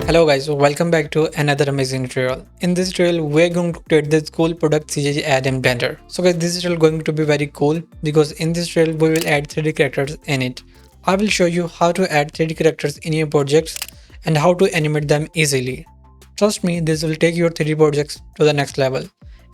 Hello guys, welcome back to another amazing tutorial. In this tutorial, we're going to create this cool product CGI ad in Blender. So guys, this tutorial is going to be very cool because in this tutorial, we will add 3D characters in it. I will show you how to add 3D characters in your projects and how to animate them easily. Trust me, this will take your 3D projects to the next level.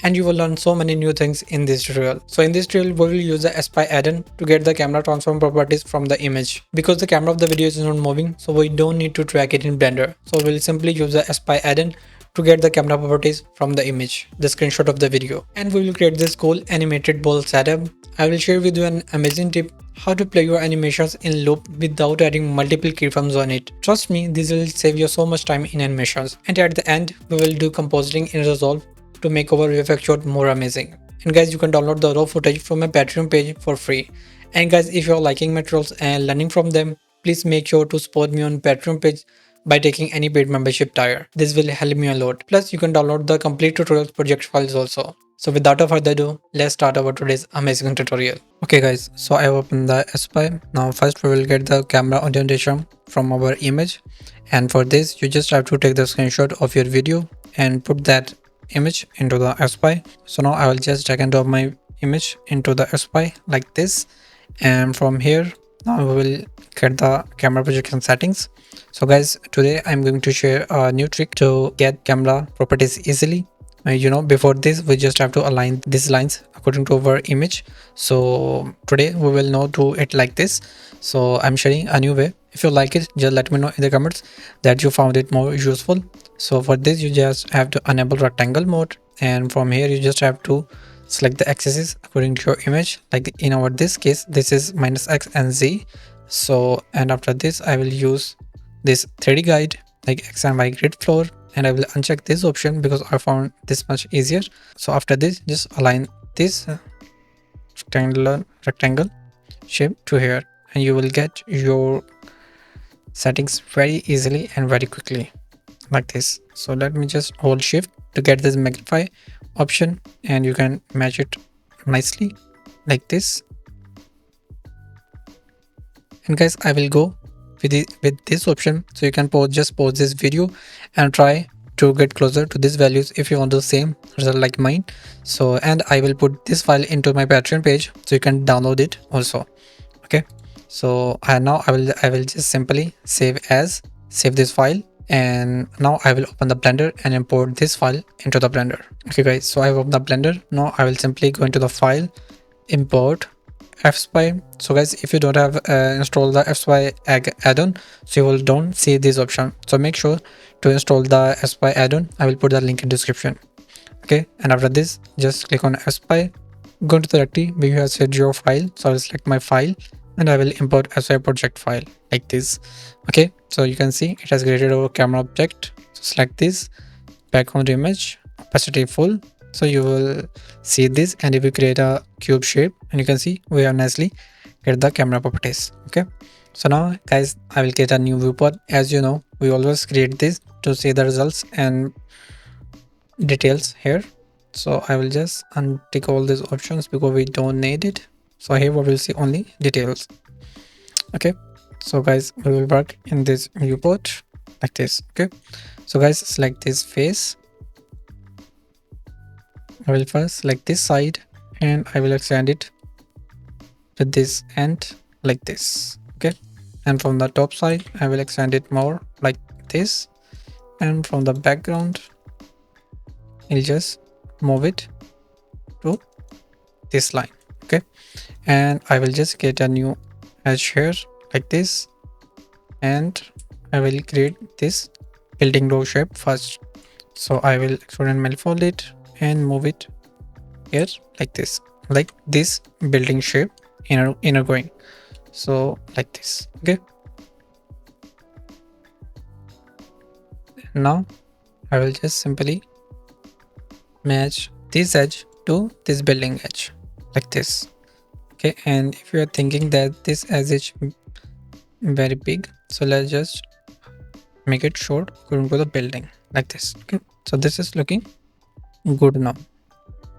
And you will learn so many new things in this tutorial. So in this tutorial, we will use the FSpy add-in to get the camera transform properties from the image. Because the camera of the video is not moving, so we don't need to track it in Blender. So we'll simply use the FSpy add-in to get the camera properties from the image, the screenshot of the video. And we will create this cool animated ball setup. I will share with you an amazing tip how to play your animations in loop without adding multiple keyframes on it. Trust me, this will save you so much time in animations. And at the end, we will do compositing in Resolve to make our VFX shot more amazing. And guys, you can download the raw footage from my Patreon page for free. And guys, if you're liking my tutorials and learning from them, please make sure to support me on Patreon page by taking any paid membership tier. This will help me a lot. Plus, you can download the complete tutorials project files also. So without further ado, let's start our today's amazing tutorial. Okay guys, so I have opened the FSpy. Now first we will get the camera orientation from our image. And for this, you just have to take the screenshot of your video and put that image into the FSpy. So now I will just drag and drop my image into the FSpy like this, and from here now we will get the camera projection settings. So guys, today I'm going to share a new trick to get camera properties easily. Before this we just have to align these lines according to our image. So today we will now do it like this. So I'm sharing a new way. If you like it, just let me know in the comments that you found it more useful. So for this, you just have to enable rectangle mode, and from here you just have to select the axes according to your image. Like in our this case, this is -x and z. So and after this I will use this 3D guide like X and Y grid floor, and I will uncheck this option because I found this much easier. So after this, just align this rectangle shape to here, and you will get your settings very easily and very quickly like this. So let me just hold shift to get this magnify option, and you can match it nicely like this. And guys, I will go with this option, so you can just pause this video and try to get closer to these values if you want the same result like mine. So and I will put this file into my Patreon page so you can download it also. Okay, so now I will just simply save this file, and now I will open the Blender and import this file into the Blender. Okay guys, so I have opened the Blender. Now I will simply go into the file, import FSpy. So guys, if you don't have installed the FSpy add-on, so you will don't see this option. So make sure to install the FSpy add-on. I will put the link in description. Okay, and after this, just click on FSpy, go to the directory where you have saved your file. So I'll select my file and I will import FSpy project file like this. Okay, so you can see it has created our camera object. So select this, background image, opacity full. So you will see this, and if you create a cube shape, and you can see we have nicely get the camera properties. Okay, so now guys, I will get a new viewport. As you know, we always create this to see the results and details here. So I will just untick all these options because we don't need it. So here we will see only details. Okay, so guys, we will work in this viewport like this. Okay, so guys, select this face. I will first select this side and I will extend it to this end like this. Okay, and from the top side I will extend it more like this, and from the background I'll just move it to this line. Okay, and I will just get a new edge here like this, and I will create this building row shape first. So I will extrude and manifold it and move it here like this building shape inner going. So like this. Okay, now I will just simply match this edge to this building edge like this. Okay, and if you are thinking that this edge is very big, so let's just make it short according to the building like this. Okay, so this is looking good now.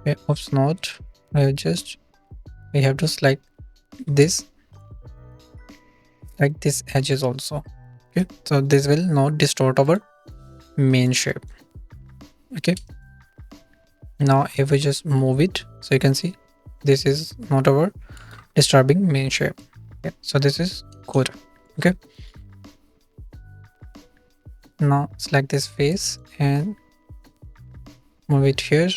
Okay, oops, not we have to select this like this edges also. Okay, so this will not distort our main shape. Okay, now if we just move it, so you can see this is not our disturbing main shape. Okay, so this is good. Okay, now select this face and move it here.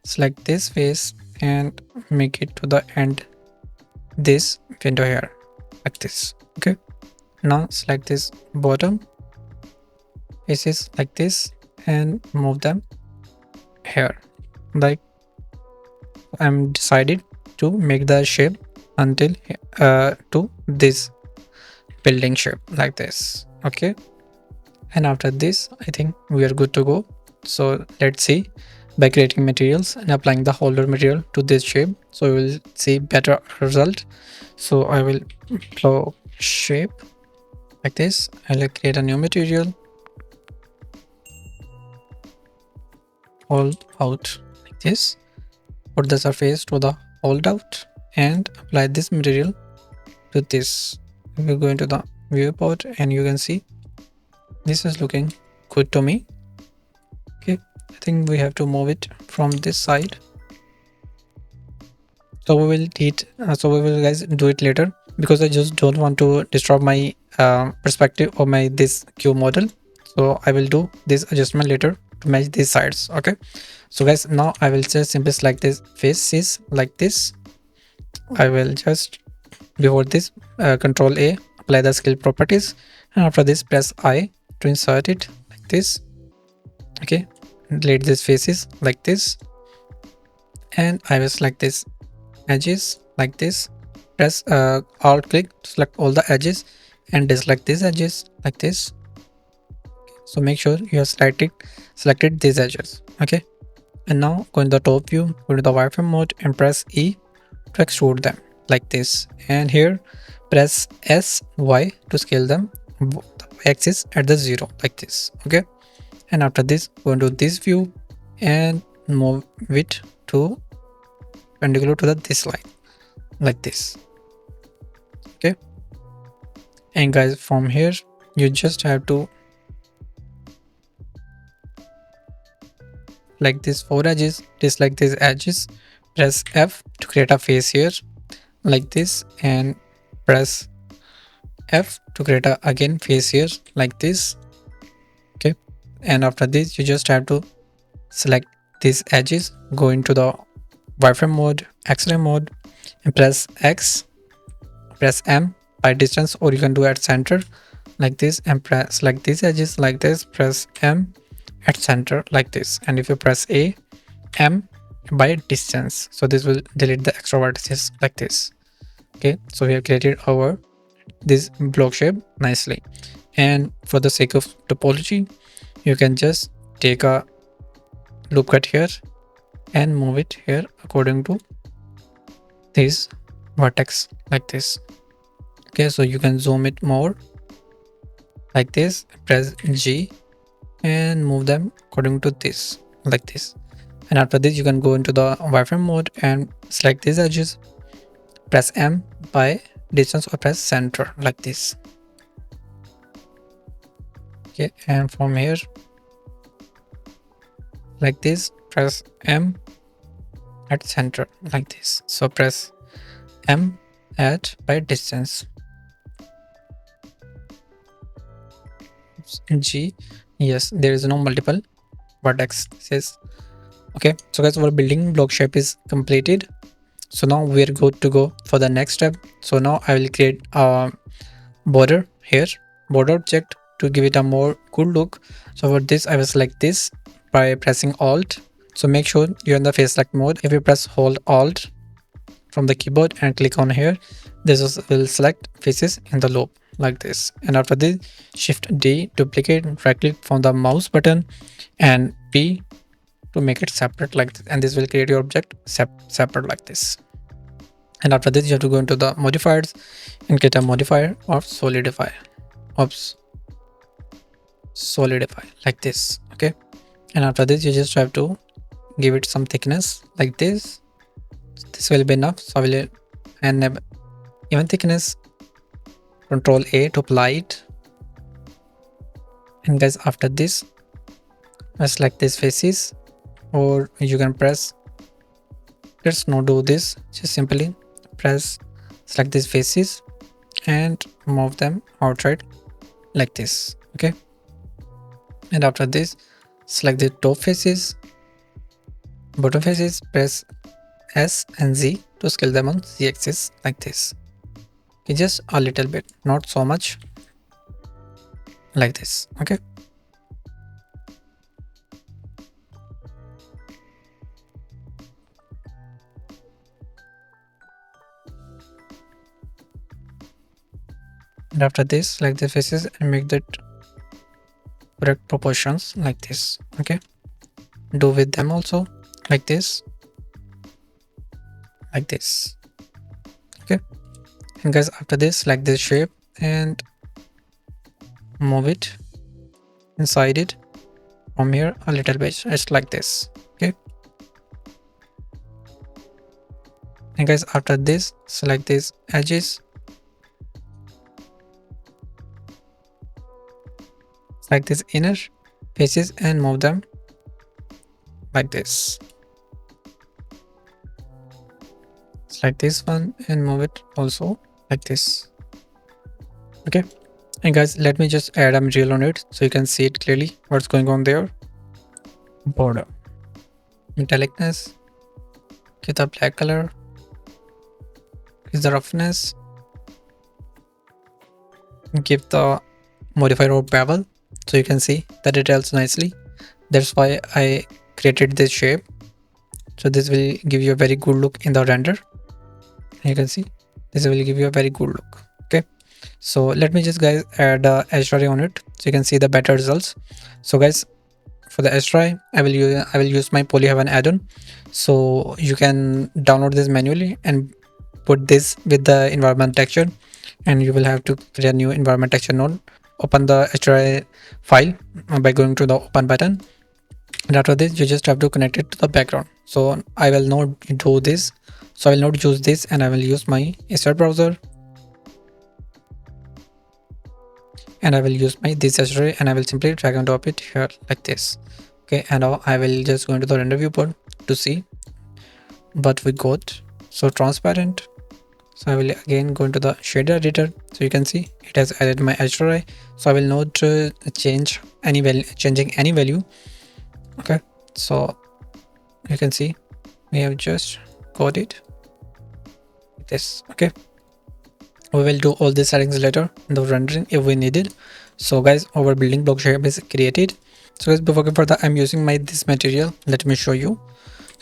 Select this face and make it to the end this window here, like this. Okay, now select this bottom faces like this and move them here. Like, I'm decided to make the shape until to this building shape like this. Okay, and after this I think we are good to go. So let's see, by creating materials and applying the holder material to this shape, so we will see better result. So I will block shape like this. I'll create a new material, hold out like this, put the surface to the hold out and apply this material to this. We go into the viewport and you can see this is looking good to me. Okay, I think we have to move it from this side. So we will guys do it later, because I just don't want to disturb my perspective of my this cube model. So I will do this adjustment later to match these sides. Okay, so guys, now I will just simply select this faces like this. I will just, before this, control A, apply the scale properties, and after this press I to insert it like this. Okay, delete these faces like this, and I will select this edges like this. Press alt click to select all the edges and deselect these edges like this. So make sure you have selected these edges. Okay, and now go in the top view, go to the wireframe mode and press E to extrude them like this, and here press SY to scale them the axis at the 0 like this. Okay, and after this go into this view and move it to perpendicular to this line like this. Okay, and guys, from here you just have to like these 4 edges, dislike these edges, press F to create a face here like this, and press F to create a again face here like this. Okay, and after this you just have to select these edges, go into the wireframe mode, X-ray mode, and press X, press M by distance, or you can do at center like this, and press select these edges like this, press M at center like this, and if you press A, M by distance, so this will delete the extra vertices like this. Okay, so we have created our this block shape nicely, and for the sake of topology you can just take a loop cut here and move it here according to this vertex like this. Okay, so you can zoom it more like this, press G and move them according to this like this, and after this you can go into the wireframe mode and select these edges, press M by distance or press center like this. Okay, and from here like this, press M at center like this, so press M at by distance, G. Yes, there is no multiple vertexes. Okay, so guys, our building block shape is completed. So now we're good to go for the next step. So now I will create a border here, border object, to give it a more cool look. So for this I will select this by pressing Alt. So make sure you're in the face select mode. If you press hold Alt from the keyboard and click on here, this will select faces in the loop like this, and after this Shift D, duplicate, right click from the mouse button and P to make it separate like this, and this will create your object separate like this. And after this you have to go into the modifiers and get a modifier of solidify, solidify like this. Okay, and after this you just have to give it some thickness like this. This will be enough. So I will enable even thickness, Control A to apply it, and guys, after this I select these faces, or you can press, let's not do this, just simply press, select these faces and move them outside like this. Okay, and after this select the top faces, bottom faces, press S and Z to scale them on Z axis like this. Okay, just a little bit, not so much, like this. Okay, and after this select the faces and make that correct proportions like this. Okay, do with them also like this, like this. Okay, and guys, after this select this shape and move it inside it from here a little bit, just like this. Okay, and guys, after this select these edges, like this inner faces and move them like this. Select this one and move it also like this. Okay, and guys, let me just add a material on it so you can see it clearly what's going on there. Border, metallicness, get the black color, increase the roughness, give the modifier of bevel so you can see the details nicely. That's why I created this shape, so this will give you a very good look in the render. You can see this will give you a very good look. Okay, so let me just guys add edge dry on it so you can see the better results. So guys, for the edge dry I will use my polyheaven add-on, so you can download this manually and put this with the environment texture, and you will have to create a new environment texture node. Open the edge dry file by going to the open button, and after this you just have to connect it to the background. So I will not do this, so I will not use this, and I will use my Asset browser, and I will use my this array, and I will simply drag and drop it here like this. Okay, and now I will just go into the render viewport to see what we got. So transparent, so I will again go into the shader editor, so you can see it has added my edge array. So I will not change any value, changing any value. Okay, so you can see we have just got it like this. Okay, we will do all these settings later in the rendering if we need it. So guys, our building block shape is created. So guys, before going further, I'm using my this material. Let me show you.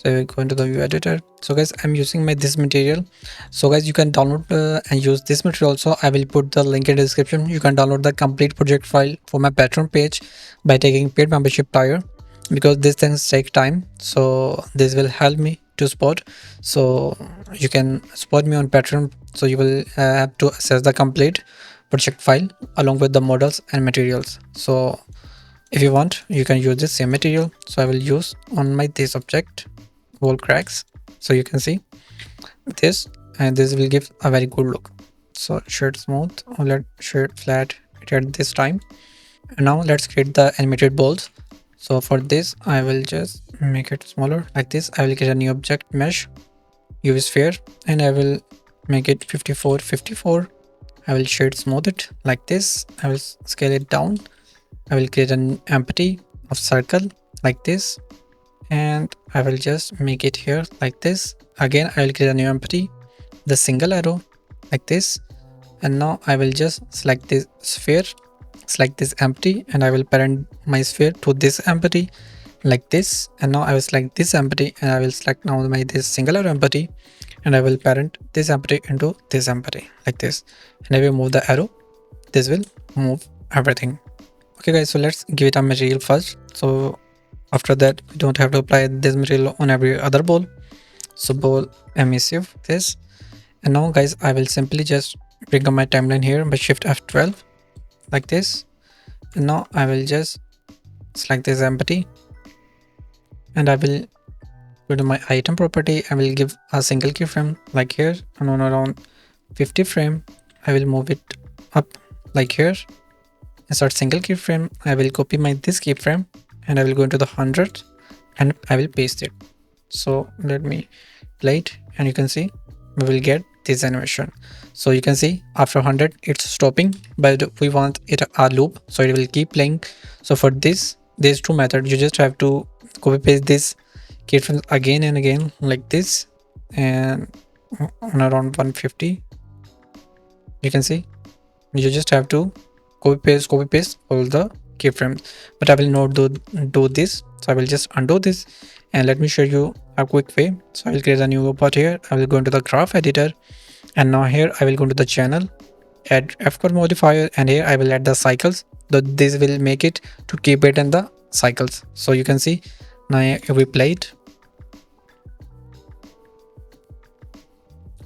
So we go into the view editor. So guys, I'm using my this material. So guys, you can download and use this material also. I will put the link in the description. You can download the complete project file for my Patreon page by taking paid membership prior, because these things take time. So this will help me to support. So you can support me on Patreon. So you will have to access the complete project file along with the models and materials. So if you want, you can use this same material. So I will use on my this object wall cracks, so you can see this, and this will give a very good look. So shade smooth, or let shade flat at this time. And now let's create the animated balls. So for this I will just make it smaller like this. I will get a new object mesh UV sphere, and I will make it 54. I will shade smooth it like this. I will scale it down. I will create an empty of circle like this, and I will just make it here like this. Again I will create a new empty, the single arrow like this, and now I will just select this sphere, select this empty, and I will parent my sphere to this empty like this. And now I will select this empty, and I will select now my this single arrow empty, and I will parent this empty into this empty like this, and I will move the arrow. This will move everything. Okay guys, so let's give it a material first. So after that we don't have to apply this material on every other ball. So ball emissive this, and now guys I will simply just bring up my timeline here by shift F12 like this. And now I will just select this empty, and I will go to my item property. I will give a single keyframe like here, and on around 50 frame I will move it up like here. Insert single keyframe, I will copy my this keyframe and I will go into the 100 and I will paste it. So let me play it, and you can see we will get this animation. So you can see after 100 it's stopping, but we want it a loop, so it will keep playing. So for this, there's two methods. You just have to copy paste this keyframe again and again like this, and on around 150 you can see you just have to copy paste all the keyframes. But I will not do this, so I will just undo this, and let me show you a quick way. So I will create a new report here. I will go into the graph editor, and now here I will go into the channel, add FSpy modifier, and here I will add the cycles. This will make it to keep it in the cycles. So you can see now if we play it,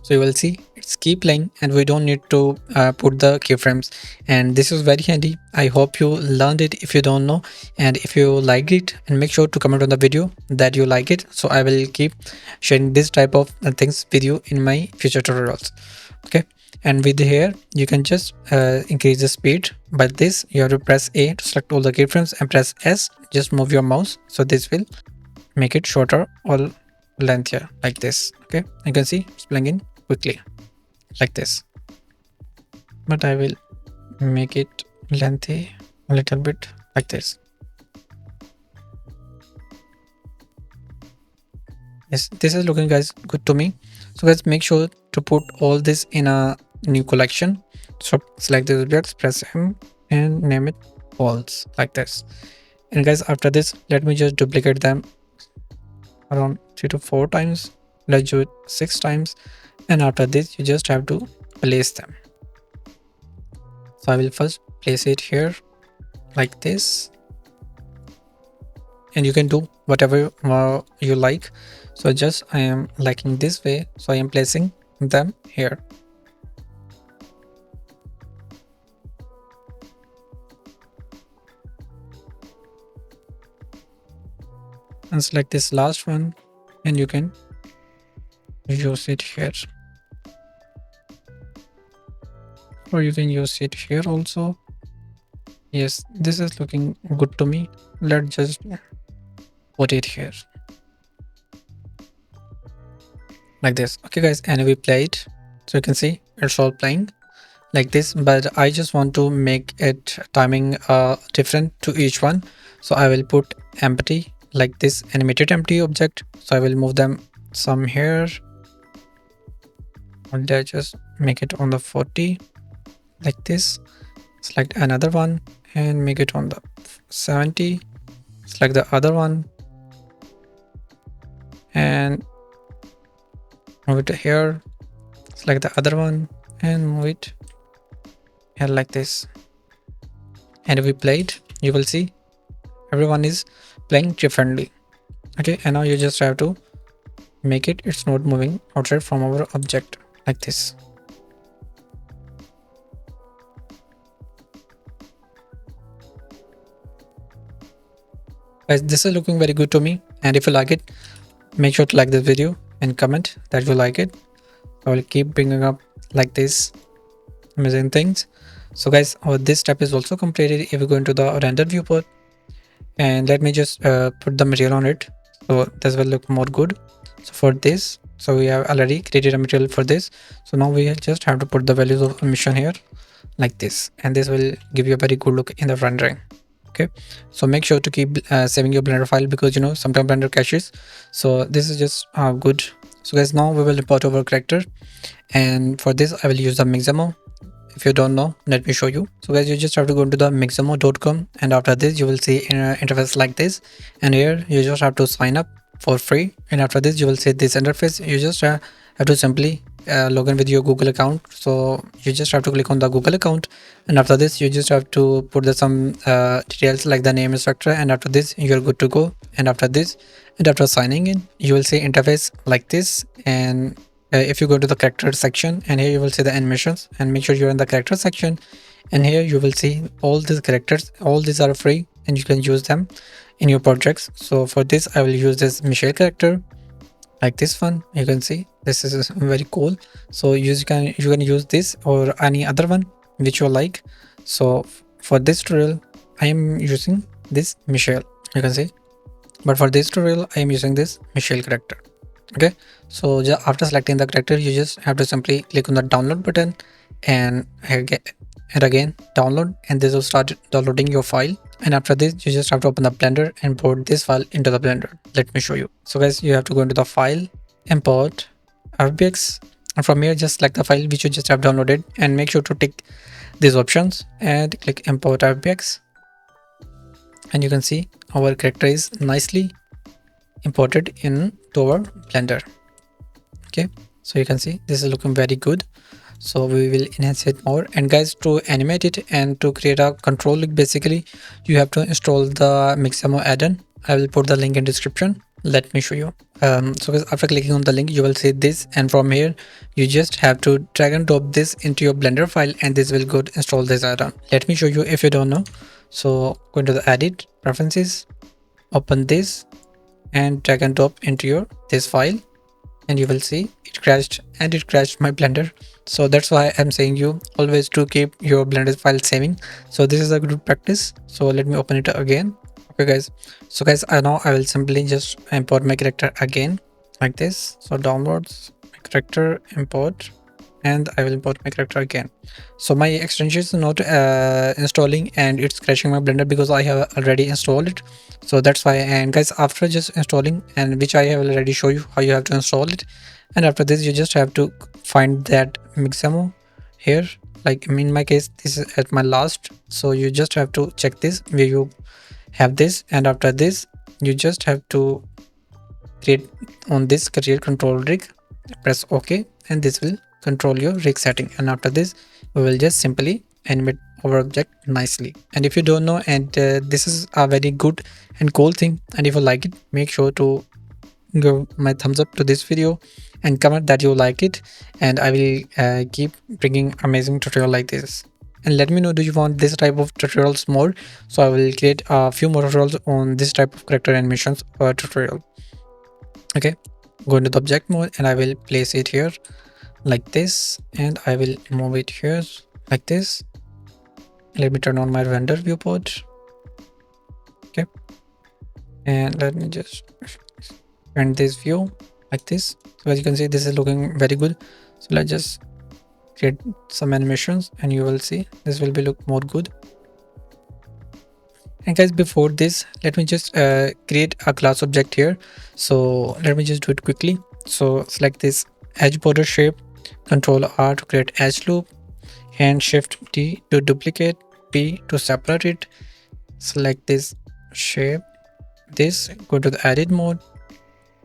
so you will see it's keep playing, and we don't need to put the keyframes. And this is very handy. I hope you learned it. If you don't know, and if you liked it, and make sure to comment on the video that you like it, so I will keep sharing this type of things with you in my future tutorials. Okay, and with here you can just increase the speed. But this you have to press A to select all the keyframes, and press S, just move your mouse, so this will make it shorter or lengthier like this. Okay, you can see it's playing in quickly like this, but I will make it lengthy a little bit like this. Yes, this is looking guys good to me. So guys, make sure to put all this in a new collection. So select the objects, press M, and name it balls like this. And guys, after this, let me just duplicate them around 3 to 4 times. Let's do it 6 times, and after this you just have to place them. So I will first place it here like this, and you can do whatever you like. So just I am liking this way, so I am placing them here. And select this last one, and you can use it here, or you can use it here also. Yes, this is looking good to me. Let's just put it here like this. Okay guys, and we play it, so you can see it's all playing like this, but I just want to make it timing different to each one. So I will put empty like this, animated empty object. So I will move them some here, and I just make it on the 40 like this. Select another one and make it on the 70. Select the other one and move it here. Select the other one and move it here like this. And if we play it, you will see everyone is playing differently. Okay, and now you just have to make it's not moving outside from our object like this. Guys, this is looking very good to me, and if you like it, make sure to like this video and comment that you like it. I will keep bringing up like this amazing things. So guys, this step is also completed. If we go into the render viewport, and let me just put the material on it, so this will look more good. So for this, so we have already created a material for this, so now we just have to put the values of emission here like this, and this will give you a very good look in the rendering. Okay, so make sure to keep saving your Blender file, because you know sometimes Blender caches. So this is just good. So guys, now we will import our character, and for this I will use the Mixamo. If you don't know, let me show you. So guys, you just have to go to the mixamo.com, and after this you will see an interface like this, and here you just have to sign up for free. And after this you will see this interface. You just have to simply log in with your Google account. So you just have to click on the Google account, and after this you just have to put some details like the name, etc. And after this you're good to go. And after this, and after signing in, you will see interface like this. And if you go to the character section, and here you will see the animations, and make sure you're in the character section, and here you will see all these characters. All these are free and you can use them in your projects. So for this I will use this Michelle character like this one. You can see this is very cool. So you can use this or any other one which you like. So for this tutorial I am using this Michelle. you can see. But for this tutorial I am using this Michelle character. Okay, so after selecting the character, you just have to simply click on the download button and again download, and this will start downloading your file. And after this you just have to open the Blender and import this file into the Blender. Let me show you. So guys, you have to go into the file, import FBX, and from here just select the file which you just have downloaded and make sure to tick these options and click import FBX, and you can see our character is nicely imported into our Blender. Okay, so you can see this is looking very good. So we will enhance it more. And guys, to animate it and to create a control loop, basically you have to install the Mixamo add-on. I will put the link in description. Let me show you. So guys, after clicking on the link you will see this, and from here you just have to drag and drop this into your Blender file, and this will go to install this add-on. Let me show you if you don't know. So go into the edit preferences, open this and drag and drop into your this file, and you will see it crashed, and it crashed my Blender. So that's why I'm saying you always to keep your Blender file saving. So this is a good practice. So let me open it again. Okay guys, so guys, now I will simply just import my character again like this. So downloads, my character, import, and I will import my character again. So my extension is not installing and it's crashing my Blender because I have already installed it. So that's why. And guys, after just installing, and which I have already show you how you have to install it, and after this you just have to find that Mixamo here. Like in my case this is at my last, so you just have to check this where you have this, and after this you just have to create on this create control rig, press OK, and this will control your rig setting. And after this we will just simply animate our object nicely. And if you don't know, and this is a very good and cool thing, and if you like it, make sure to give my thumbs up to this video and comment that you like it, and I will keep bringing amazing tutorial like this. And let me know, do you want this type of tutorials more? So I will create a few more tutorials on this type of character animations tutorial. Okay, go into the object mode and I will place it here like this, and I will move it here like this. Let me turn on my render viewport. Okay, and let me just end this view like this. So as you can see, this is looking very good. So let's just create some animations and you will see this will be look more good. And guys, before this let me just create a class object here. So let me just do it quickly. So select this edge border shape, Control R to create edge loop, and Shift D to duplicate, P to separate it. Select this shape, this, go to the edit mode,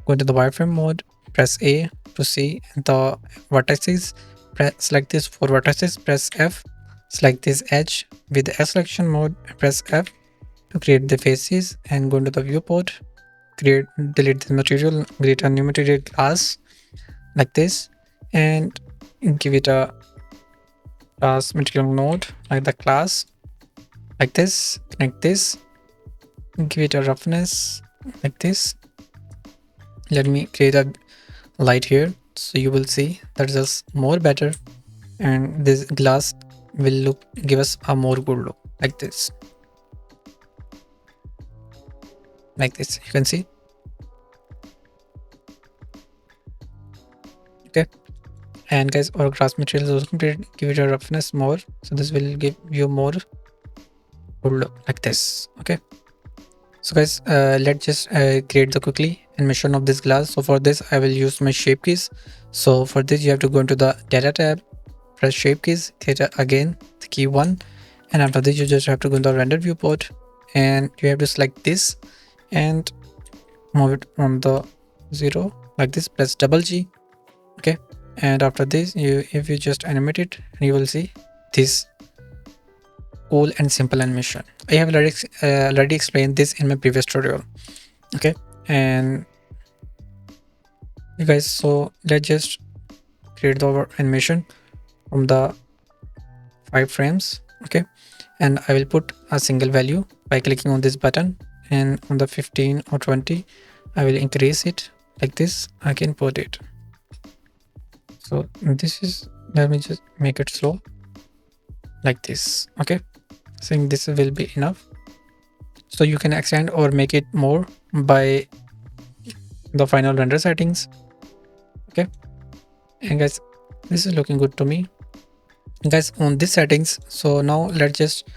go to the wireframe mode, press A to see the vertices, select this 4 vertices, press F, select this edge with the S selection mode, press F to create the faces, and go into the viewport, delete this material, create a new material class like this, and give it a class material node like the class like this, connect this, give it a roughness like this. Let me create a light here, so you will see that is more better, and this glass will give us a more good look like this. Like this, you can see. Okay, and guys, our glass material is also completed. Give it a roughness more, so this will give you more good look like this. Okay, so guys, let's just create the quickly animation of this glass. So for this I will use my shape keys. So for this you have to go into the data tab, press shape keys, theta again, the key 1, and after this you just have to go into the render viewport, and you have to select this and move it on the 0 like this, press double G. Okay, and after this if you just animate it, you will see this cool and simple animation. I have already explained this in my previous tutorial. Okay, and you guys, so let's just create the animation from the 5 frames. Okay, and I will put a single value by clicking on this button, and on the 15 or 20 I will increase it like this. I can put it, so this is, let me just make it slow like this. Okay, I think this will be enough. So you can extend or make it more by the final render settings. Okay, and guys, this is looking good to me. And guys, on these settings, so now let's just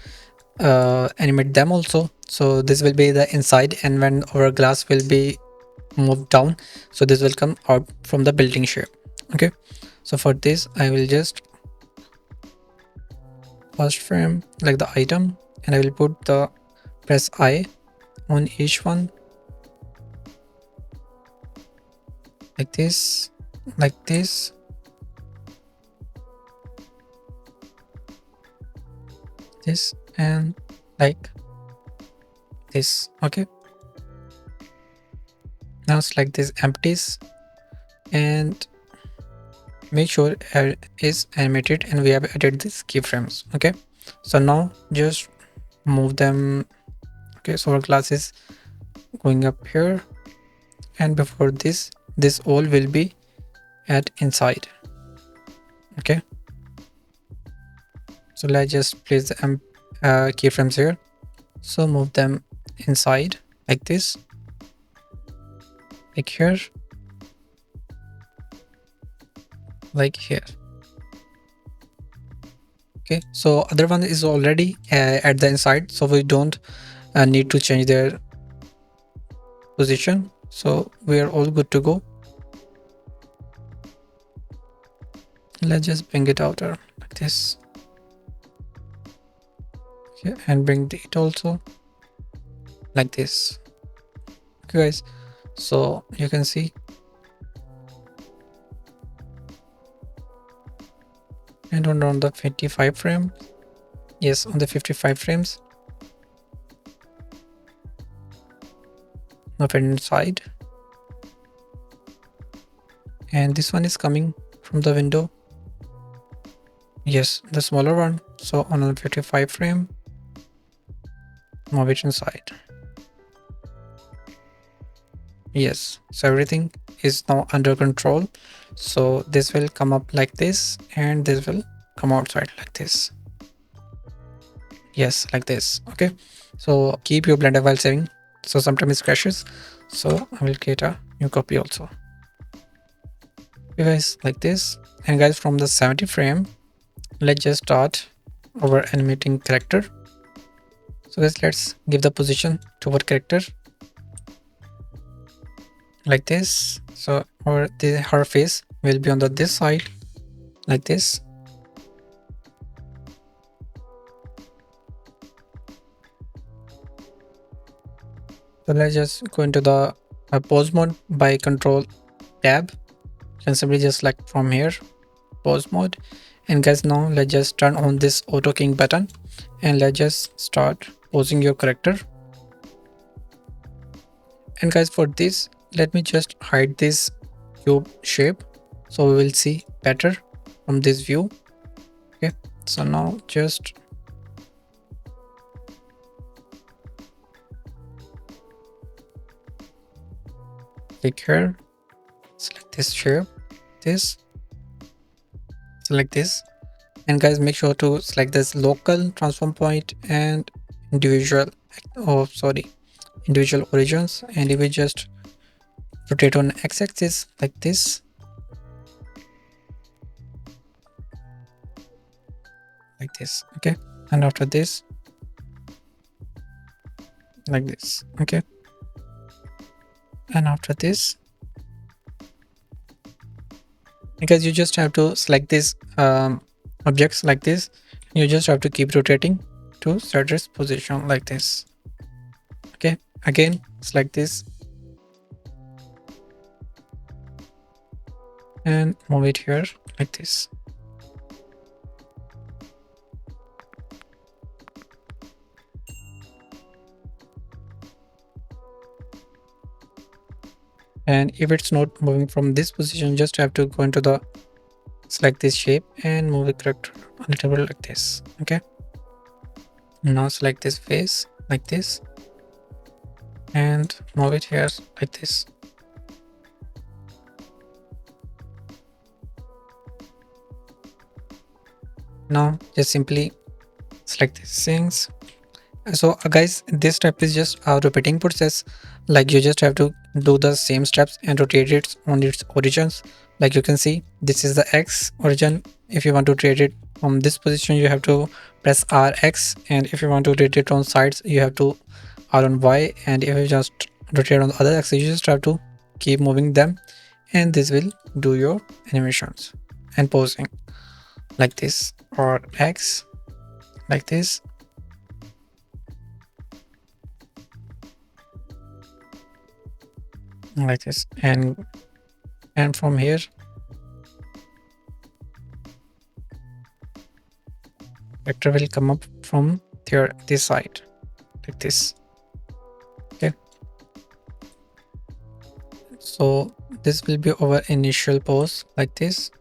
animate them also. So this will be the inside, and when our glass will be moved down, so this will come out from the building shape. Okay, so for this I will just first frame like the item, and I will put the press I on each one like this, like this, this, and like this. Okay, now select this empties and make sure it is animated, and we have added these keyframes. Okay, so now just move them. Okay, so our glass is going up here, and before this all will be at inside. Okay, so let's just place the keyframes here. So move them inside like this, like here, like here. Okay, so other one is already at the inside, so we don't need to change their position. So we are all good to go. Let's just bring it outer like this. Okay, and bring it also like this. Okay guys, so you can see, and on the 55 frame, yes, on the 55 frames, of inside, and this one is coming from the window. Yes, the smaller one. So on the 55 frame, move it inside. Yes, so everything is now under control. So this will come up like this, and this will come outside like this. Yes, like this. Okay, so keep your blender while saving, so sometimes it crashes. So I will create a new copy also. Okay guys, like this. And guys, from the 70 frame, let's just start our animating character. So guys, let's give the position to our character like this. So her face will be on this side like this. So let's just go into the pose mode by control tab. You can simply just select from here pose mode. And guys, now let's just turn on this auto king button, and let's just start posing your character. And guys, for this, let me just hide this cube shape, so we will see better from this view. Okay, so now just click here, select this shape, this, select this, and guys, make sure to select this local transform point and individual individual origins, and if we just rotate on x-axis like this, like this. Okay, and after this, like this. Okay, and after this, because you just have to select these objects like this, you just have to keep rotating to set its position like this. Okay, again select this and move it here like this. And if it's not moving from this position, just have to go into the select this shape and move the character a little bit like this. Okay, now select this face like this and move it here like this. Now just simply select these things So guys, this step is just a repeating process. Like you just have to do the same steps and rotate it on its origins. Like you can see, this is the X origin. If you want to rotate it from this position, you have to press RX, and if you want to rotate it on sides, you have to R on Y, and if you just rotate on the other axis, you just have to keep moving them, and this will do your animations and posing like this, or X like this, like this, and from here vector will come up from here, this side, like this. Okay, so this will be our initial pose like this.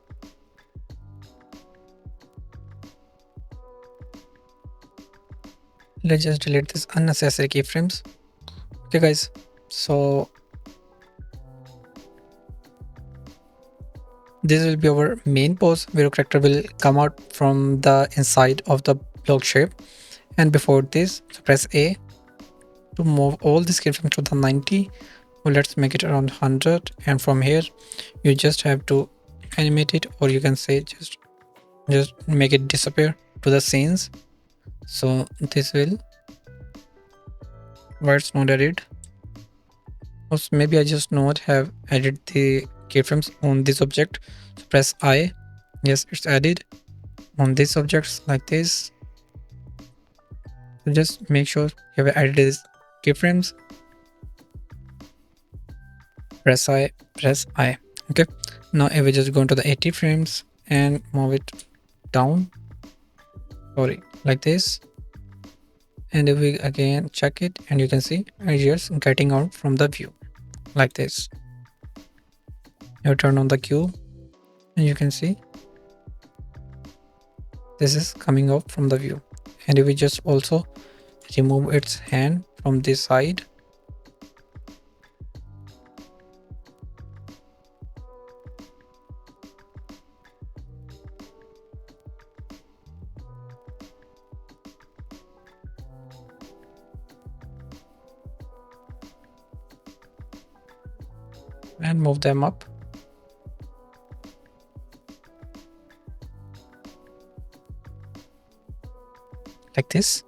Let's just delete this unnecessary keyframes. Okay guys, so this will be our main pose where your character will come out from the inside of the block shape. And before this, so press A to move all these keyframes to the 90. Well, let's make it around 100, and from here you just have to animate it, or you can say just make it disappear to the scenes. So this will, why it's not added, or maybe I just not have added the keyframes on this object. So press I. Yes, it's added on these objects like this. So just make sure you have added these keyframes. Press I, press I. Okay, now if we just go into the 80 frames and move it down, sorry, like this, and if we again check it, and you can see it's just getting out from the view like this. You turn on the cube, and you can see this is coming out from the view. And if we just also remove its hand from this side, and move them up like this.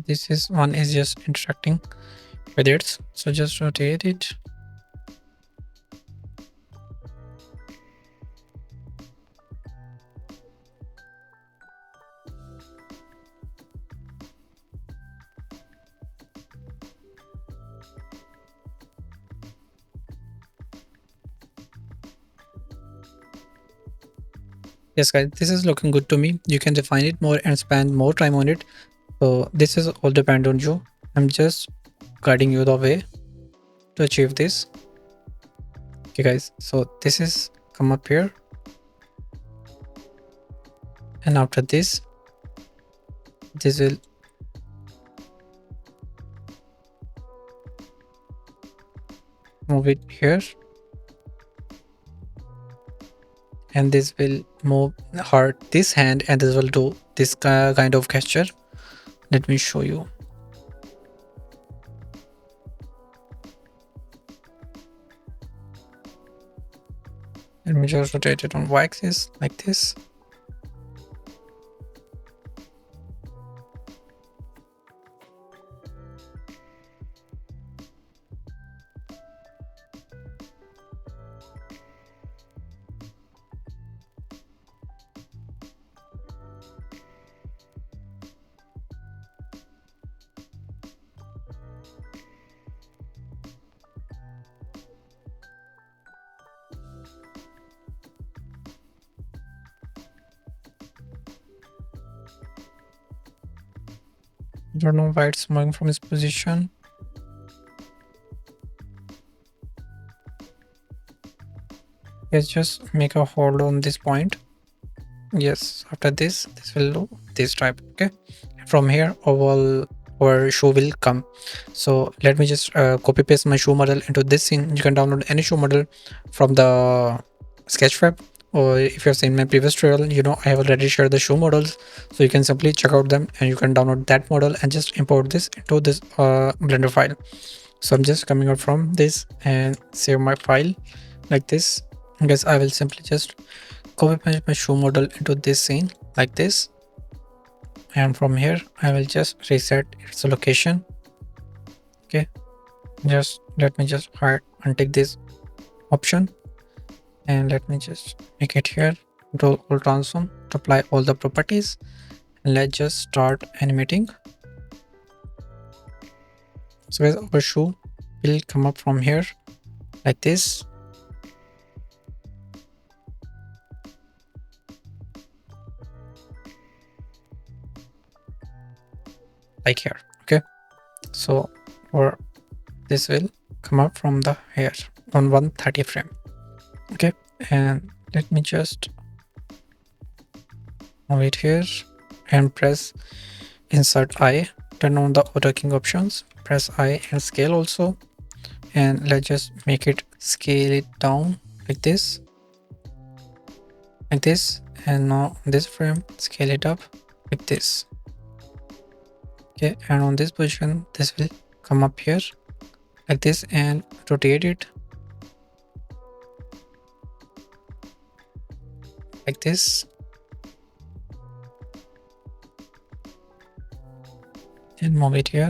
This is one is just interacting with it, so just rotate it. Yes guys, this is looking good to me. You can refine it more and spend more time on it. So this is all depend on you. I'm just guiding you the way to achieve this. Okay guys, so this is come up here, and after this will move it here, and this will move hard this hand, and this will do this kind of gesture. Let me show you. Let me just rotate it on y-axis like this. Don't know why it's moving from its position. Yes, just make a hold on this point. Yes, after this will do this type. Okay, from here I will our shoe will come. So let me just copy paste my shoe model into this scene. You can download any shoe model from the Sketchfab, or if you have seen my previous tutorial, you know I have already shared the shoe models, so you can simply check out them and you can download that model and just import this into this Blender file. So I'm just coming out from this and save my file like this. I guess I will simply just copy paste my shoe model into this scene like this, and from here I will just reset its location. Okay, just let me just hide untick this option, and let me just make it here, control alt transform to apply all the properties, and let's just start animating. So guys, our shoe will come up from here like this. Like here. Okay, so or this will come up from the here on 130 frame. Okay, and let me just move it here and press insert I, turn on the auto king options, press I and scale also, and let's just make it scale it down like this, and now this frame scale it up like this. Okay, and on this position this will come up here like this, and rotate it like this, and move it here.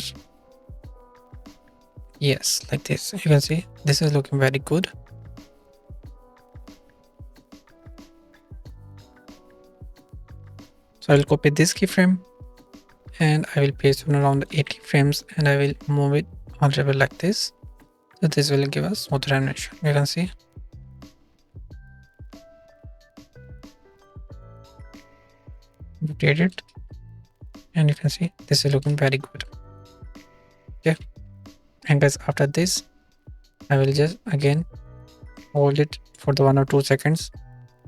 Yes, like this. You can see this is looking very good. So I will copy this keyframe and I will paste it around 8 keyframes, and I will move it on level like this. So this will give us smoother animation. You can see. Rotate it, and you can see this is looking very good. Okay, and guys, after this I will just again hold it for the 1 or 2 seconds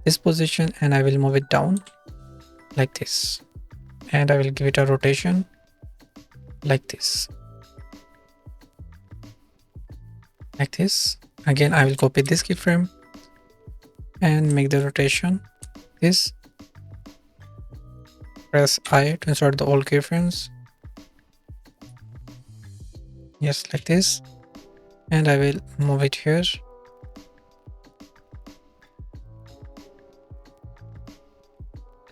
this position, and I will move it down like this, and I will give it a rotation like this. Like this. Again I will copy this keyframe and make the rotation this. Press I to insert the all keyframes. Yes, like this, and I will move it here.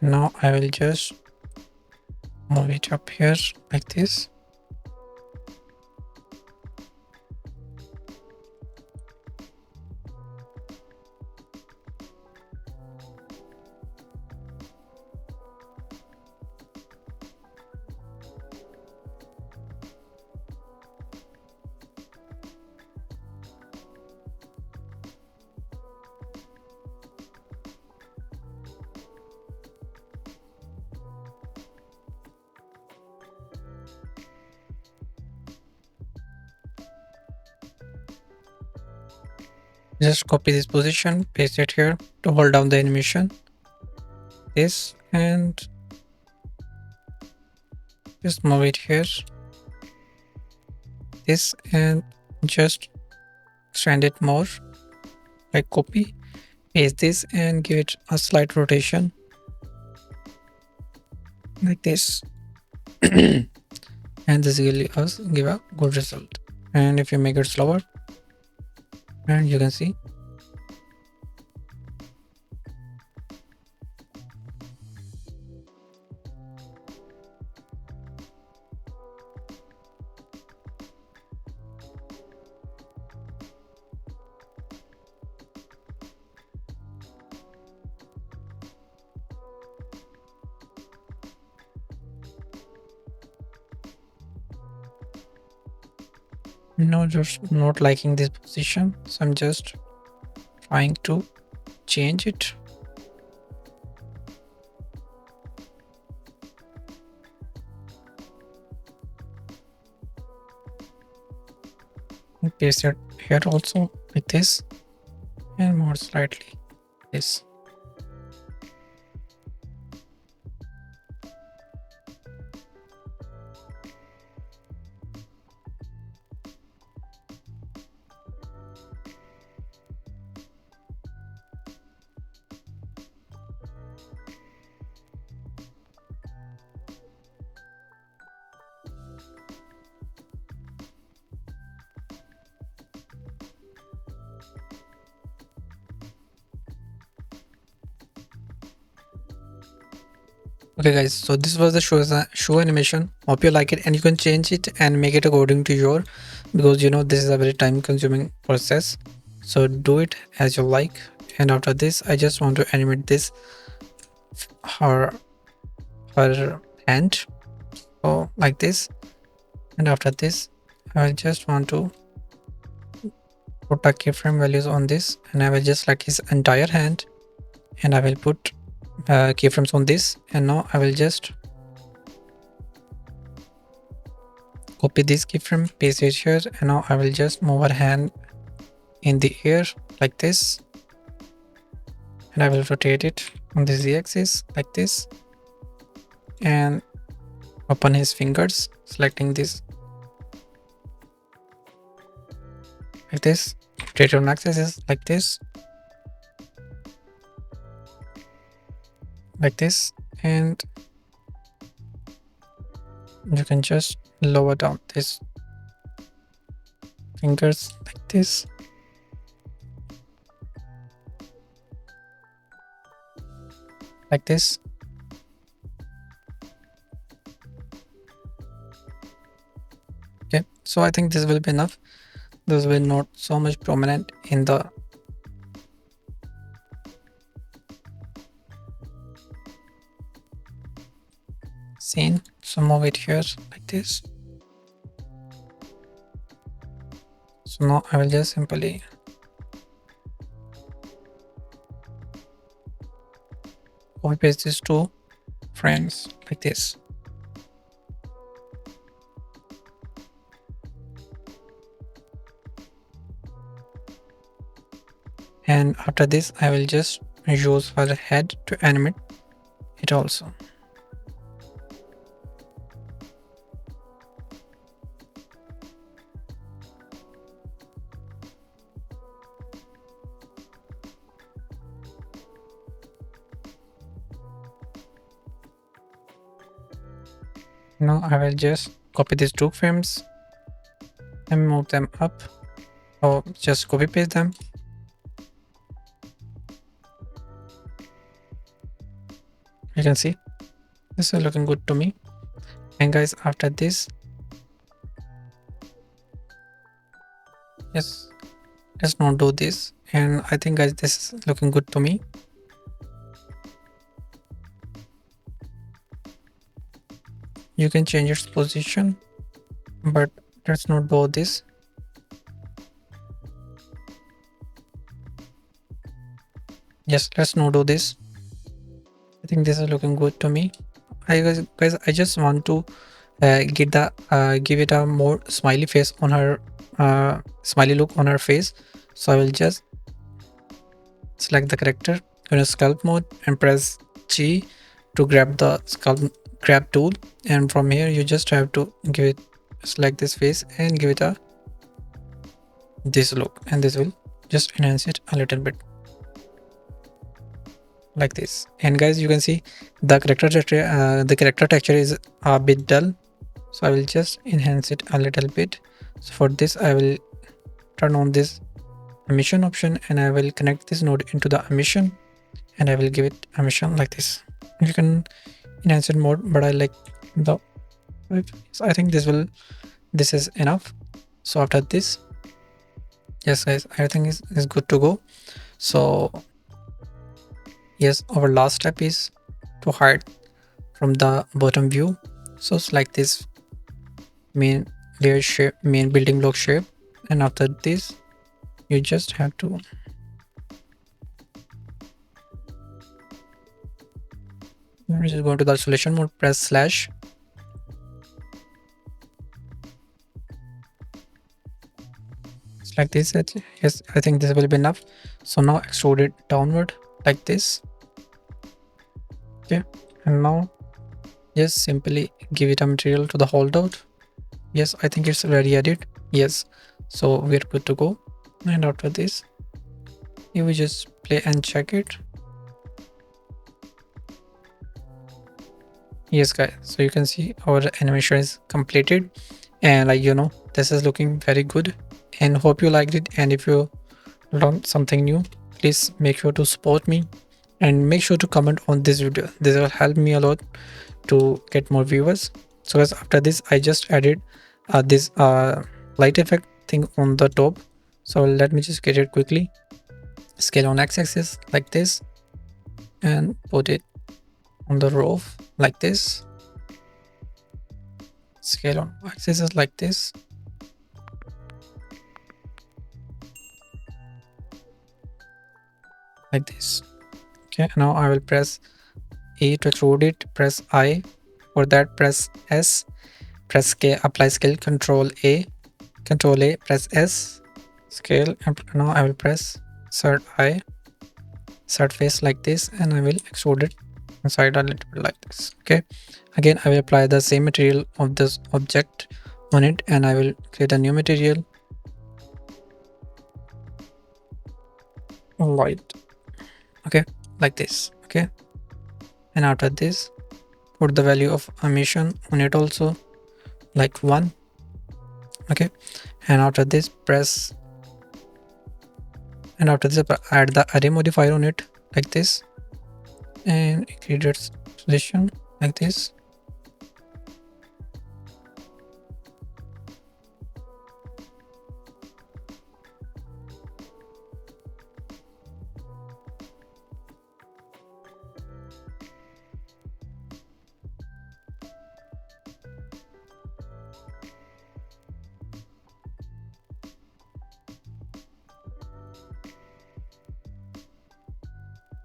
Now I will just move it up here like this. Just copy this position, paste it here to hold down the animation. This, and just move it here. This, and just extend it more. Like copy, paste this, and give it a slight rotation like this. And this will us give a good result. And if you make it slower, and you can see no, just not liking this position, so I'm just trying to change it. And paste it here also like this, and more slightly this. Okay guys, so this was the show animation. Hope you like it, and you can change it and make it according to your, because you know this is a very time consuming process. So do it as you like. And after this, I just want to animate this her her hand, so like this. And after this, I just want to put a keyframe values on this, and I will just select his entire hand, and I will put keyframes on this. And now I will just copy this keyframe, paste it here, and now I will just move our hand in the air like this, and I will rotate it on the z-axis like this, and open his fingers, selecting this like this, rotate on axis like this, and you can just lower down this fingers like this, like this. Okay, so I think this will be enough. This will not so much prominent in the scene. So move it here like this. So now I will just simply copy paste these two frames like this. And after this, I will just use her head to animate it also. Now I will just copy these two frames and move them up, or just copy paste them. You can see this is looking good to me. And guys, after this, yes, let's not do this. And I think guys, this is looking good to me. You can change its position, but let's not do this. Yes, let's not do this. I think this is looking good to me. I just want to give it a more smiley face on her, smiley look on her face. So I will just select the character, go to sculpt mode and press G to grab the grab tool, and from here you just have to give it, select this face and give it a this look, and this will just enhance it a little bit like this. And guys, you can see the character texture is a bit dull, so I will just enhance it a little bit. So for this, I will turn on this emission option, and I will connect this node into the emission, and I will give it emission like this. You can enhance it more, but I like the, so I think this is enough. So after this, yes guys, everything is good to go. So yes, our last step is to hide from the bottom view. So select this main layer shape, main building block shape, and after this you just have to just go to the isolation mode, press slash, select this. Yes, I think this will be enough. So now extrude it downward like this. Okay, and now just simply give it a material to the holdout. Yes, I think it's already added. Yes, so we're good to go. And after this, you will just play and check it. Yes guys, so you can see our animation is completed, and like this is looking very good, and hope you liked it. And if you learned something new, please make sure to support me and make sure to comment on this video. This will help me a lot to get more viewers. So guys, after this I just added this light effect thing on the top. So let me just get it quickly. Scale on x-axis like this and put it on the roof like this. Scale on y-axis like this. Like this. Okay, now I will press A to extrude it, press I. For that, press S, press K, apply scale, Control A, press S, scale. And now I will press Insert I, insert face like this, and I will extrude it inside a little bit like this. Okay, again I will apply the same material of this object on it, and I will create a new material, light. Okay, like this. Okay, and after this, put the value of emission on it also, like 1. Okay, and after this add the array modifier on it like this, and create its position like this.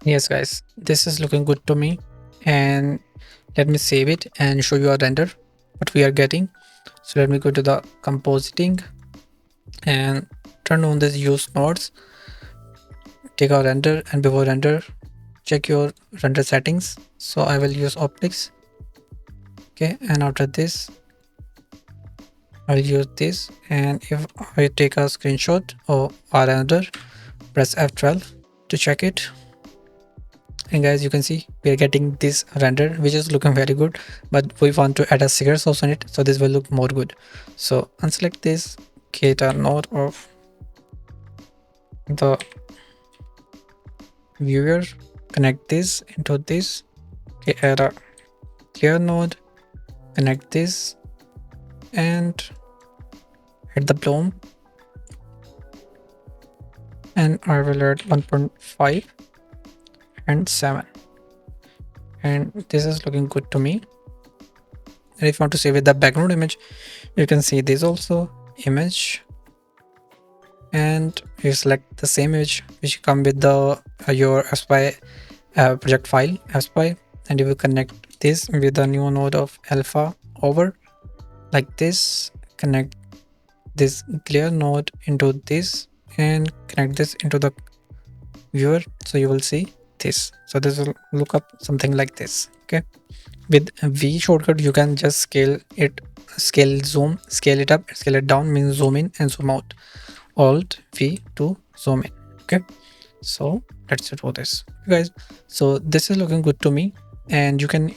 Yes guys, this is looking good to me, and let me save it and show you a render what we are getting. So let me go to the compositing and turn on this use nodes, take our render, and before render check your render settings. So I will use optics. Okay, and after this I'll use this, and if I take a screenshot or render, press F12 to check it. And guys, you can see we are getting this render which is looking very good, but we want to add a cigar sauce on it, so this will look more good. So unselect this, create a node of the viewer, connect this into this. Okay, add a clear node, connect this, and hit the bloom, and I will add 1.5 and 7, and this is looking good to me. And if you want to save with the background image, you can see this also, image, and you select the same image which come with the your FSpy project file FSpy, and you will connect this with the new node of alpha over like this. Connect this clear node into this and connect this into the viewer, so you will see this. So this will look up something like this. Okay, with V shortcut you can just scale it, zoom, scale it up, scale it down means zoom in and zoom out. Alt V to zoom in. Okay, so that's it for this guys. So this is looking good to me, and you can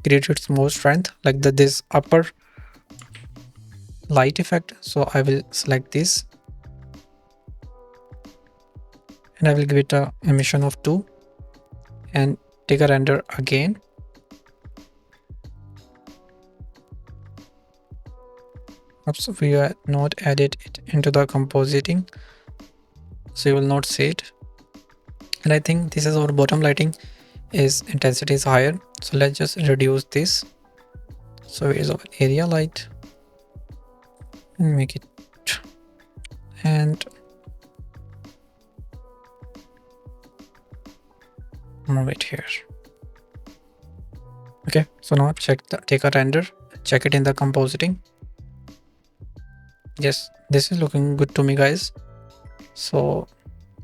create its more strength like this upper light effect. So I will select this, and I will give it a emission of 2 and take a render again. Oops, we are not added it into the compositing, so you will not see it. And I think this is our bottom lighting is intensity is higher, so let's just reduce this. So here's our area light and make it, and move it here. Okay, so now take a render, check it in the compositing. Yes, this is looking good to me guys. So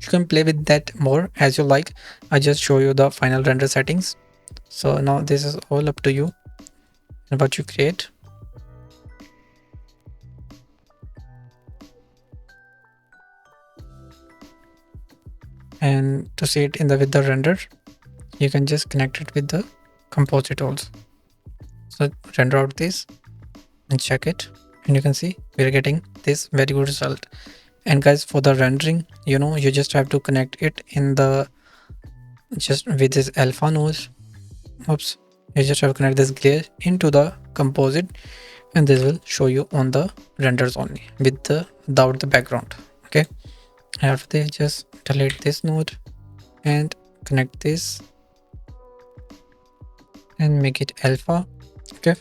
you can play with that more as you like. I just show you the final render settings. So now this is all up to you and what you create. And to see it in the with the render, you can just connect it with the composite also. So render out this and check it, and you can see we are getting this very good result. And guys, for the rendering, you know, you just have to connect it in the just with this alpha node, oops, you just have to connect this glare into the composite, and this will show you on the renders only with the without the background. Okay, after this, just delete this node and connect this and make it alpha. Okay,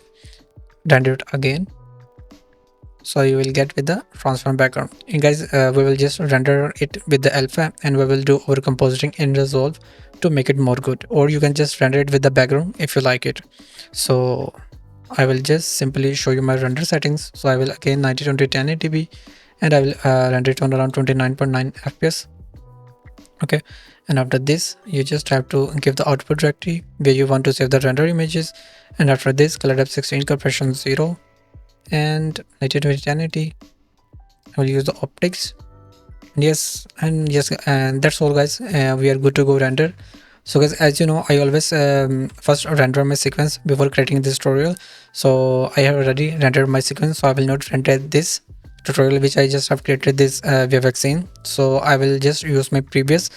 render it again, so you will get with the transform background. And guys, we will just render it with the alpha, and we will do our compositing in Resolve to make it more good, or you can just render it with the background if you like it. So I will just simply show you my render settings. So I will again 9020 1080p, and I will render it on around 29.9 fps. Okay, and after this you just have to give the output directory where you want to save the render images, and after this color depth 16, compression 0, and 9020 1080. I will use the optics. Yes, and that's all guys. We are good to go render. So guys, as you know, I always first render my sequence before creating this tutorial. So I have already rendered my sequence, so I will not render this tutorial which I just have created this VFX scene. So I will just use my previous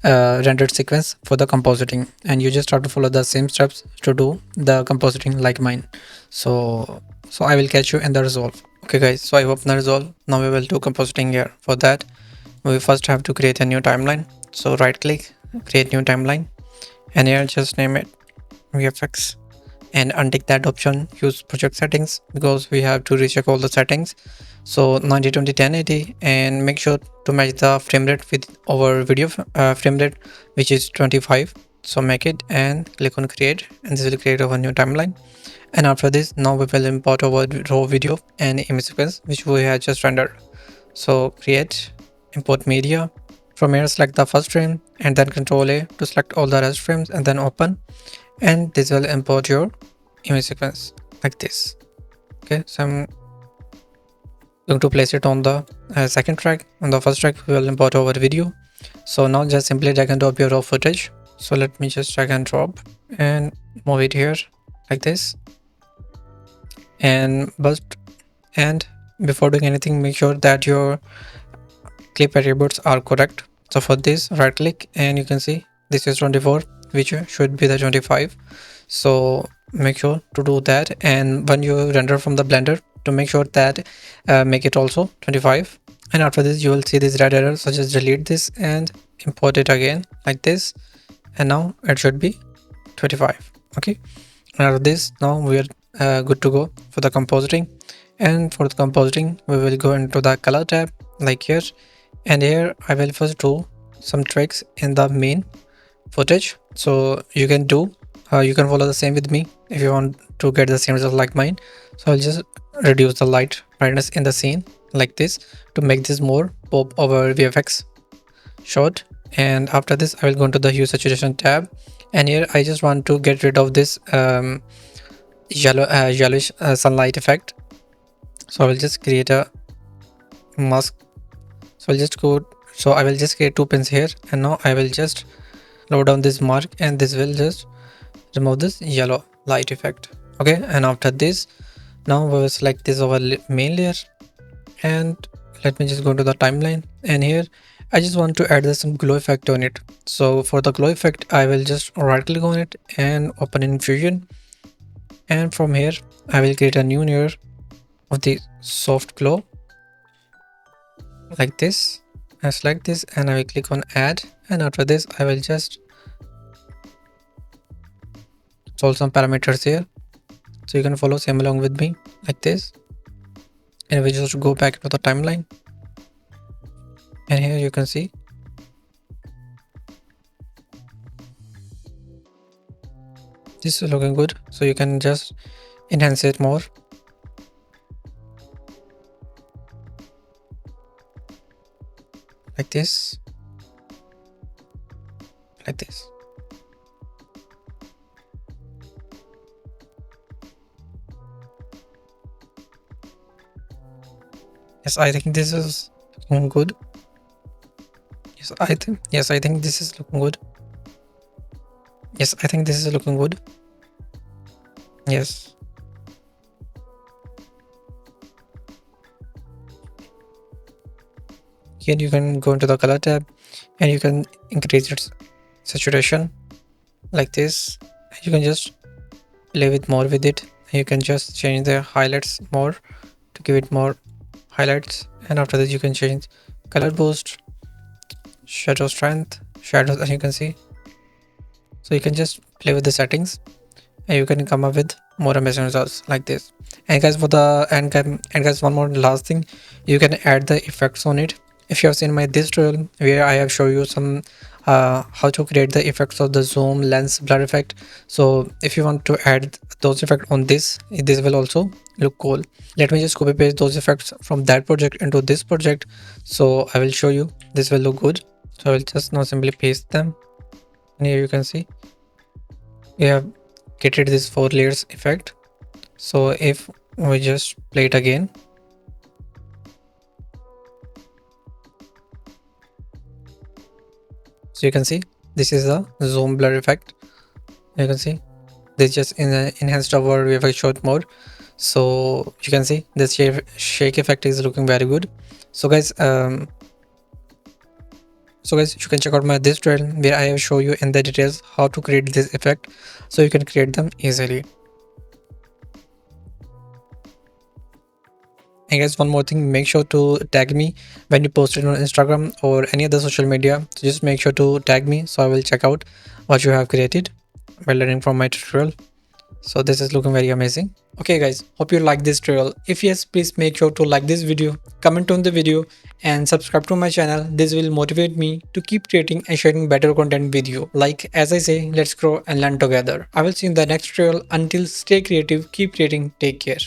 rendered sequence for the compositing, and you just have to follow the same steps to do the compositing like mine. So I will catch you in the Resolve. Okay guys, so I open the Resolve. Now we will do compositing here. For that, we first have to create a new timeline. So right click, create new timeline, and here just name it VFX, and untick that option, use project settings, because we have to recheck all the settings. So 9020 1080, and make sure to match the frame rate with our video frame rate, which is 25. So make it and click on create, and this will create our new timeline. And after this, now we will import our raw video and image sequence which we have just rendered. So create, import media. From here select the first frame, and then Ctrl A to select all the rest frames, and then open, and this will import your image sequence like this. Okay, so I'm going to place it on the second track. On the first track we will import our video. So now just simply drag and drop your raw footage. So let me just drag and drop and move it here like this, and before doing anything, make sure that your clip attributes are correct. So for this, right click, and you can see this is 24, which should be the 25. So make sure to do that, and when you render from the blender, to make sure that make it also 25. And after this you will see this red error, so just delete this and import it again like this, and now it should be 25. Okay, and after this, now we are good to go for the compositing. And for the compositing, we will go into the color tab like here, and here I will first do some tricks in the main footage. So you can follow the same with me if you want to get the same result like mine. So I'll just reduce the light brightness in the scene like this to make this more pop over VFX shot. And after this, I will go into the hue saturation tab, and here I just want to get rid of this yellowish sunlight effect. So I will just create a mask. So I will just create 2 pins here, and now I will just load down this mark, and this will just remove this yellow light effect. Okay, and after this, now we will select this over main layer, and let me just go to the timeline, and here I just want to add some glow effect on it. So for the glow effect, I will just right click on it and open in Fusion, and from here I will create a new layer of the soft glow like this. I select this and I will click on add, and after this I will just solve some parameters here, so you can follow same along with me like this. And we just go back to the timeline, and here you can see this is looking good, so you can just enhance it more like this, like this. Yes, I think this is looking good. Yes, I think this is looking good. Yes, I think this is looking good. Yes. Here you can go into the color tab, and you can increase its saturation like this. You can just play with more with it. You can just change the highlights more to give it more highlights, and after this you can change color boost, shadow strength, shadows, as you can see. So you can just play with the settings and you can come up with more amazing results like this. And guys, for the and guys, one more last thing, you can add the effects on it. If you have seen my this tutorial where I have shown you some how to create the effects of the zoom, lens, blur effect. So if you want to add those effects on this will also look cool. Let me just copy paste those effects from that project into this project, so I will show you this will look good. So I will just now simply paste them, and here you can see we have created this 4 layers effect. So if we just play it again, so you can see this is the zoom blur effect. You can see this just enhanced our VFX shot mode. So you can see this shake effect is looking very good. So guys, you can check out my this tutorial where I have show you in the details how to create this effect, so you can create them easily. And guys, one more thing, make sure to tag me when you post it on Instagram or any other social media. So just make sure to tag me so I will check out what you have created by learning from my tutorial. So this is looking very amazing. Okay guys, hope you like this tutorial. If yes, please make sure to like this video, comment on the video and subscribe to my channel. This will motivate me to keep creating and sharing better content with you. Like as I say, let's grow and learn together. I will see you in the next tutorial. Until, stay creative, keep creating, take care.